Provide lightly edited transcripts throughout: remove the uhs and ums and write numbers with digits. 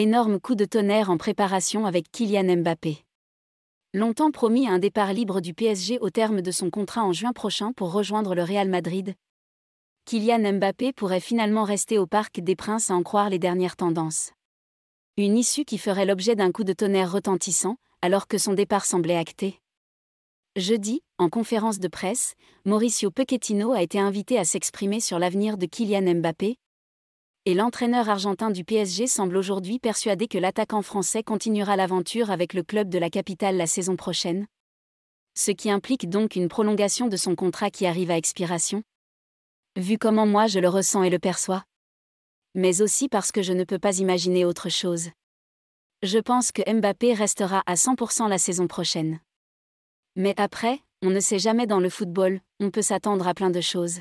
Énorme coup de tonnerre en préparation avec Kylian Mbappé. Longtemps promis à un départ libre du PSG au terme de son contrat en juin prochain pour rejoindre le Real Madrid, Kylian Mbappé pourrait finalement rester au Parc des Princes à en croire les dernières tendances. Une issue qui ferait l'objet d'un coup de tonnerre retentissant, alors que son départ semblait acté. Jeudi, en conférence de presse, Mauricio Pochettino a été invité à s'exprimer sur l'avenir de Kylian Mbappé, et l'entraîneur argentin du PSG semble aujourd'hui persuadé que l'attaquant français continuera l'aventure avec le club de la capitale la saison prochaine. Ce qui implique donc une prolongation de son contrat qui arrive à expiration. Vu comment moi je le ressens et le perçois. Mais aussi parce que je ne peux pas imaginer autre chose. Je pense que Mbappé restera à 100% la saison prochaine. Mais après, on ne sait jamais dans le football, on peut s'attendre à plein de choses.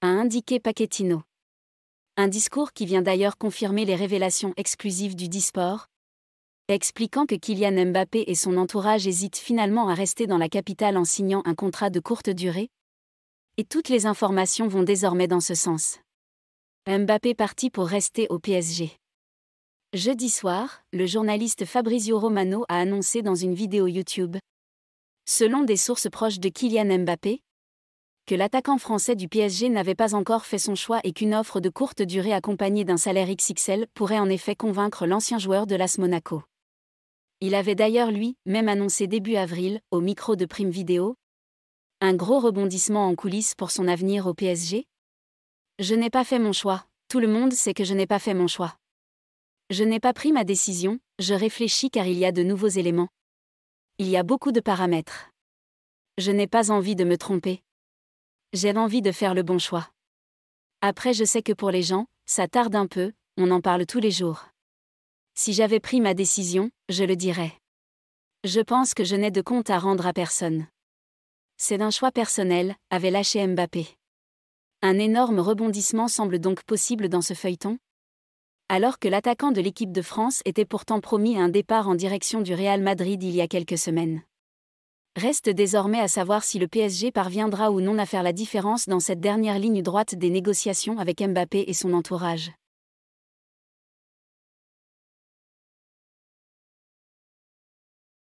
A indiqué Pochettino. Un discours qui vient d'ailleurs confirmer les révélations exclusives du Disport, expliquant que Kylian Mbappé et son entourage hésitent finalement à rester dans la capitale en signant un contrat de courte durée. Et toutes les informations vont désormais dans ce sens. Mbappé parti pour rester au PSG. Jeudi soir, le journaliste Fabrizio Romano a annoncé dans une vidéo YouTube, selon des sources proches de Kylian Mbappé, que l'attaquant français du PSG n'avait pas encore fait son choix et qu'une offre de courte durée accompagnée d'un salaire XXL pourrait en effet convaincre l'ancien joueur de l'AS Monaco. Il avait d'ailleurs lui-même annoncé début avril, au micro de Prime Video, un gros rebondissement en coulisses pour son avenir au PSG. Je n'ai pas fait mon choix, tout le monde sait que je n'ai pas fait mon choix. Je n'ai pas pris ma décision, je réfléchis car il y a de nouveaux éléments. Il y a beaucoup de paramètres. Je n'ai pas envie de me tromper. J'ai envie de faire le bon choix. Après je sais que pour les gens, ça tarde un peu, on en parle tous les jours. Si j'avais pris ma décision, je le dirais. Je pense que je n'ai de compte à rendre à personne. C'est d'un choix personnel, avait lâché Mbappé. Un énorme rebondissement semble donc possible dans ce feuilleton. Alors que l'attaquant de l'équipe de France était pourtant promis à un départ en direction du Real Madrid il y a quelques semaines. Reste désormais à savoir si le PSG parviendra ou non à faire la différence dans cette dernière ligne droite des négociations avec Mbappé et son entourage.